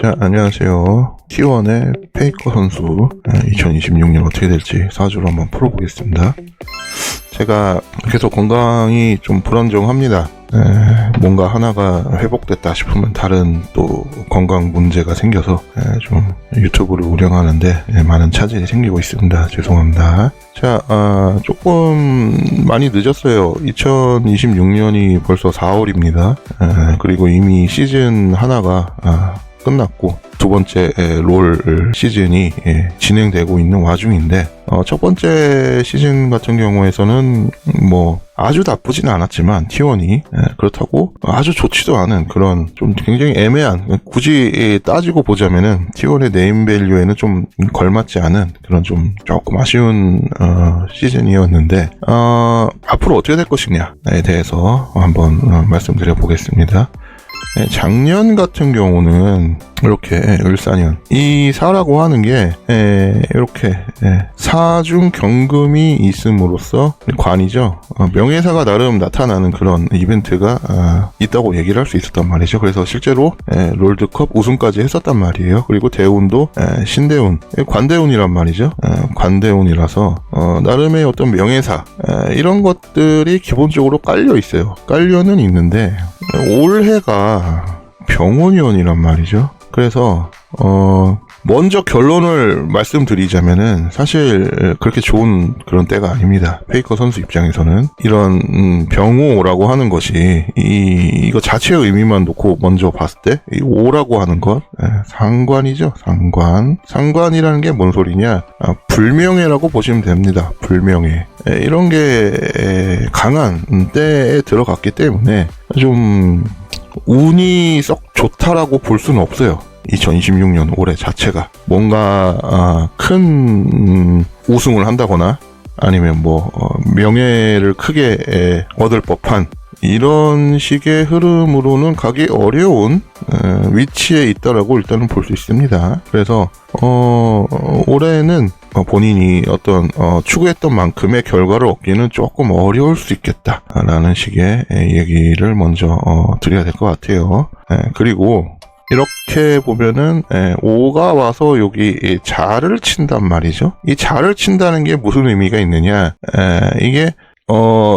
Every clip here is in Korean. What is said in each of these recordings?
자, 안녕하세요. T1의 페이커 선수 2026년 어떻게 될지 4주로 한번 풀어보겠습니다. 제가 계속 건강이 좀 불안정합니다. 뭔가 하나가 회복됐다 싶으면 다른 또 건강 문제가 생겨서 좀 유튜브를 운영하는데 많은 차질이 생기고 있습니다. 죄송합니다. 자, 조금 많이 늦었어요. 2026년이 벌써 4월입니다. 그리고 이미 시즌 하나가 끝났고 두 번째 롤 시즌이 진행되고 있는 와중인데 첫 번째 시즌 같은 경우에서는 뭐 아주 나쁘진 않았지만 T1이 그렇다고 아주 좋지도 않은 그런 좀 굉장히 애매한, 굳이 따지고 보자면은 T1의 네임 밸류에는 좀 걸맞지 않은 그런 좀 조금 아쉬운 시즌이었는데 앞으로 어떻게 될 것이냐에 대해서 한번 말씀드려 보겠습니다. 작년 같은 경우는 이렇게 을사년, 이 사라고 하는 게 이렇게 사중 경금이 있음으로써 관이죠. 명예사가 나름 나타나는 그런 이벤트가 있다고 얘기를 할 수 있었단 말이죠. 그래서 실제로 롤드컵 우승까지 했었단 말이에요. 그리고 대운도 신대운, 관대운이란 말이죠. 관대운이라서 나름의 어떤 명예사 이런 것들이 기본적으로 깔려 있어요. 깔려는 있는데 올해가 병원위원이란 말이죠. 그래서 먼저 결론을 말씀드리자면은 사실 그렇게 좋은 그런 때가 아닙니다. 페이커 선수 입장에서는 이런 병오라고 하는 것이 이거 자체의 의미만 놓고 먼저 봤을 때 이 오라고 하는 것 상관이죠. 상관이라는 게 뭔 소리냐, 불명예라고 보시면 됩니다. 불명예. 이런 게 강한 때에 들어갔기 때문에 좀 운이 썩 좋다라고 볼 수는 없어요. 2026년 올해 자체가 뭔가 큰 우승을 한다거나 아니면 뭐 명예를 크게 얻을 법한 이런 식의 흐름으로는 가기 어려운 위치에 있다라고 일단은 볼 수 있습니다. 그래서 올해는 본인이 어떤 추구했던 만큼의 결과를 얻기는 조금 어려울 수 있겠다라는 식의 얘기를 먼저 드려야 될 것 같아요. 그리고 이렇게 보면은 5가 와서 여기 자를 친단 말이죠. 이 자를 친다는 게 무슨 의미가 있느냐, 이게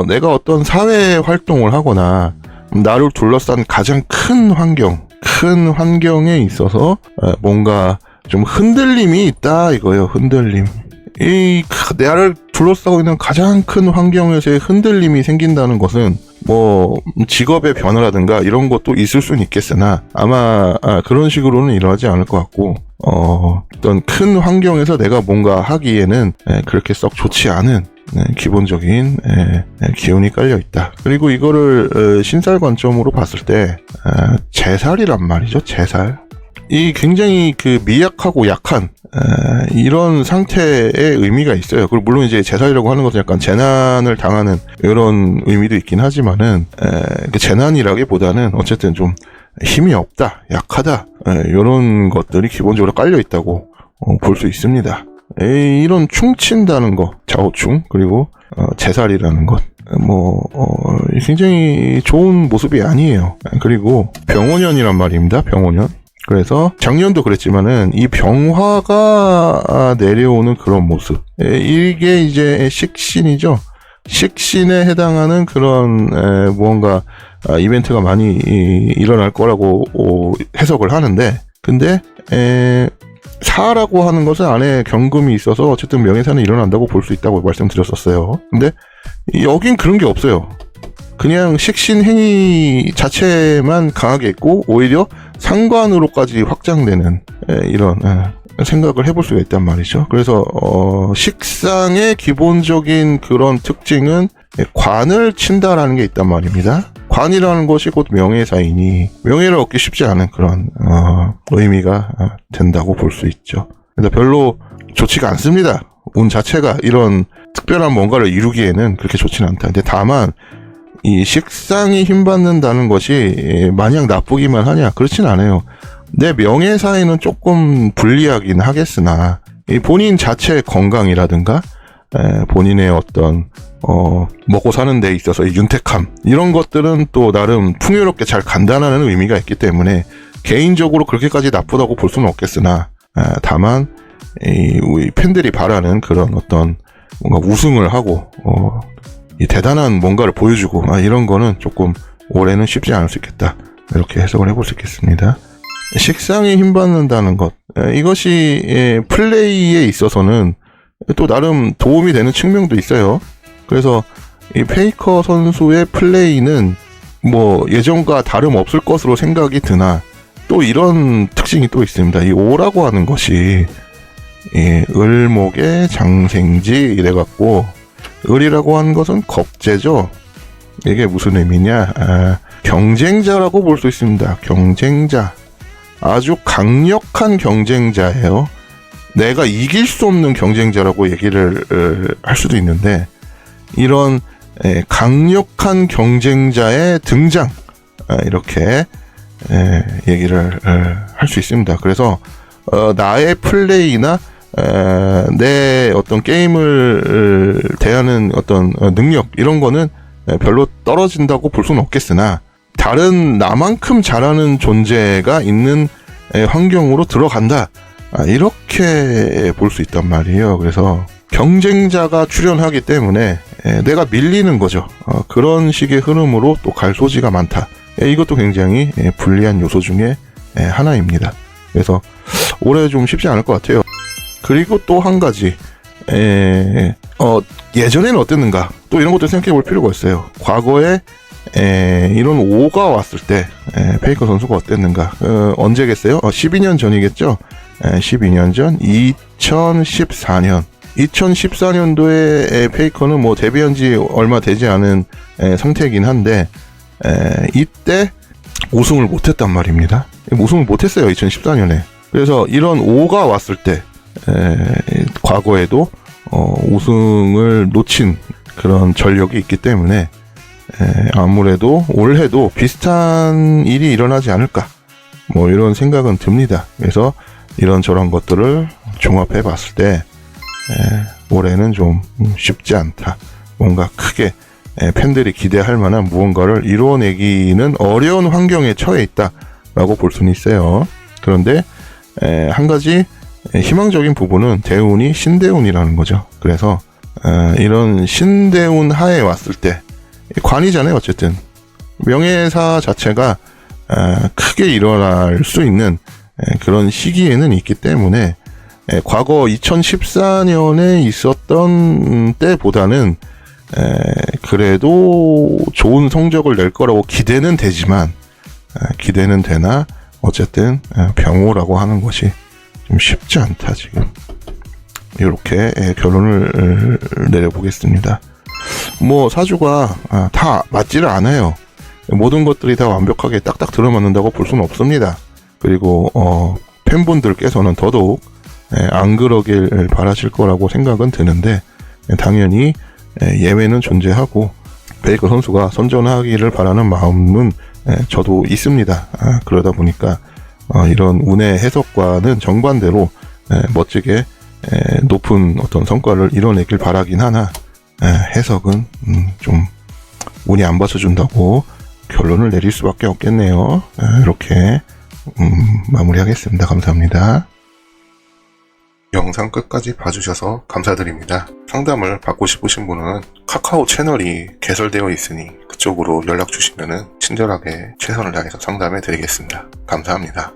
내가 어떤 사회 활동을 하거나 나를 둘러싼 가장 큰 환경에 있어서 뭔가 좀 흔들림이 있다 이거예요. 흔들림. 이 나를 둘러싸고 있는 가장 큰 환경에서의 흔들림이 생긴다는 것은 뭐 직업의 변화라든가 이런 것도 있을 수는 있겠으나 아마 그런 식으로는 일어나지 않을 것 같고 어떤 큰 환경에서 내가 뭔가 하기에는 그렇게 썩 좋지 않은 기본적인 기운이 깔려 있다. 그리고 이거를 신살 관점으로 봤을 때 제살이란 말이죠. 제살. 이 굉장히 그 미약하고 약한 이런 상태의 의미가 있어요. 그리고 물론 이제 제살이라고 하는 것은 약간 재난을 당하는 이런 의미도 있긴 하지만은 그 재난이라기보다는 어쨌든 좀 힘이 없다, 약하다, 이런 것들이 기본적으로 깔려 있다고 볼 수 있습니다. 이런 충친다는 거, 좌우충, 그리고 제살이라는 것, 굉장히 좋은 모습이 아니에요. 그리고 병원년이란 말입니다. 병원년. 그래서 작년도 그랬지만은 이 병화가 내려오는 그런 모습, 이게 이제 식신이죠. 식신에 해당하는 그런 무언가 이벤트가 많이 일어날 거라고 해석을 하는데, 근데 사라고 하는 것은 안에 경금이 있어서 어쨌든 명예사는 일어난다고 볼 수 있다고 말씀드렸었어요. 근데 여긴 그런 게 없어요. 그냥 식신 행위 자체만 강하게 있고 오히려 상관으로까지 확장되는 이런 생각을 해볼 수가 있단 말이죠. 그래서 식상의 기본적인 그런 특징은 관을 친다라는 게 있단 말입니다. 관이라는 것이 곧 명예사이니 명예를 얻기 쉽지 않은 그런 의미가 된다고 볼 수 있죠. 그래서 별로 좋지가 않습니다. 운 자체가 이런 특별한 뭔가를 이루기에는 그렇게 좋지는 않다. 근데 다만 이 식상이 힘받는다는 것이 마냥 나쁘기만 하냐? 그렇진 않아요. 내 명예사에는 조금 불리하긴 하겠으나 이 본인 자체의 건강이라든가 본인의 어떤 먹고 사는 데 있어서 윤택함 이런 것들은 또 나름 풍요롭게 잘 간다는 의미가 있기 때문에 개인적으로 그렇게까지 나쁘다고 볼 수는 없겠으나 다만 우리 팬들이 바라는 그런 어떤 뭔가 우승을 하고 이 대단한 뭔가를 보여주고 이런 거는 조금 올해는 쉽지 않을 수 있겠다, 이렇게 해석을 해볼 수 있겠습니다. 식상에 힘받는다는 것, 이것이 플레이에 있어서는 또 나름 도움이 되는 측면도 있어요. 그래서 이 페이커 선수의 플레이는 뭐 예전과 다름없을 것으로 생각이 드나, 또 이런 특징이 또 있습니다. 이 오라고 하는 것이 을목의 장생지 이래갖고, 을이라고 하는 것은 겁재죠. 이게 무슨 의미냐, 경쟁자라고 볼 수 있습니다. 경쟁자, 아주 강력한 경쟁자예요. 내가 이길 수 없는 경쟁자라고 얘기를 할 수도 있는데, 이런 강력한 경쟁자의 등장, 이렇게 얘기를 할 수 있습니다. 그래서 나의 플레이나 내 어떤 게임을 대하는 어떤 능력, 이런 거는 별로 떨어진다고 볼 수는 없겠으나, 다른 나만큼 잘하는 존재가 있는 환경으로 들어간다, 이렇게 볼 수 있단 말이에요. 그래서 경쟁자가 출연하기 때문에 내가 밀리는 거죠. 그런 식의 흐름으로 또 갈 소지가 많다. 이것도 굉장히 불리한 요소 중에 하나입니다. 그래서 올해 좀 쉽지 않을 것 같아요. 그리고 또 한 가지, 예전에는 어땠는가, 또 이런 것도 생각해 볼 필요가 있어요. 과거에 이런 5가 왔을 때 페이커 선수가 어땠는가. 언제겠어요? 12년 전이겠죠. 12년 전 2014년도에 페이커는 뭐 데뷔한 지 얼마 되지 않은 상태이긴 한데, 이때 우승을 못했단 말입니다. 우승을 못했어요, 2014년에. 그래서 이런 5가 왔을 때 과거에도 우승을 놓친 그런 전력이 있기 때문에 아무래도 올해도 비슷한 일이 일어나지 않을까, 뭐 이런 생각은 듭니다. 그래서 이런저런 것들을 종합해 봤을 때 올해는 좀 쉽지 않다, 뭔가 크게 팬들이 기대할 만한 무언가를 이루어내기는 어려운 환경에 처해 있다라고 볼 수는 있어요. 그런데 한 가지 희망적인 부분은 대운이 신대운이라는 거죠. 그래서 이런 신대운 하에 왔을 때, 관이잖아요. 어쨌든 명예사 자체가 크게 일어날 수 있는 그런 시기에는 있기 때문에, 과거 2014년에 있었던 때보다는 그래도 좋은 성적을 낼 거라고 기대는 되지만, 기대는 되나 어쨌든 병호라고 하는 것이 좀 쉽지 않다, 지금. 이렇게 결론을 내려보겠습니다. 뭐 사주가 다 맞지를 않아요. 모든 것들이 다 완벽하게 딱딱 들어맞는다고 볼 수는 없습니다. 그리고 팬분들께서는 더더욱 안 그러길 바라실 거라고 생각은 드는데, 당연히 예외는 존재하고 페이커 선수가 선전하기를 바라는 마음은 저도 있습니다. 그러다 보니까 이런 운의 해석과는 정반대로 멋지게 높은 어떤 성과를 이뤄내길 바라긴 하나, 해석은 좀 운이 안 받쳐준다고 결론을 내릴 수밖에 없겠네요. 이렇게 마무리하겠습니다. 감사합니다. 영상 끝까지 봐주셔서 감사드립니다. 상담을 받고 싶으신 분은 카카오 채널이 개설되어 있으니 그쪽으로 연락 주시면 친절하게 최선을 다해서 상담해 드리겠습니다. 감사합니다.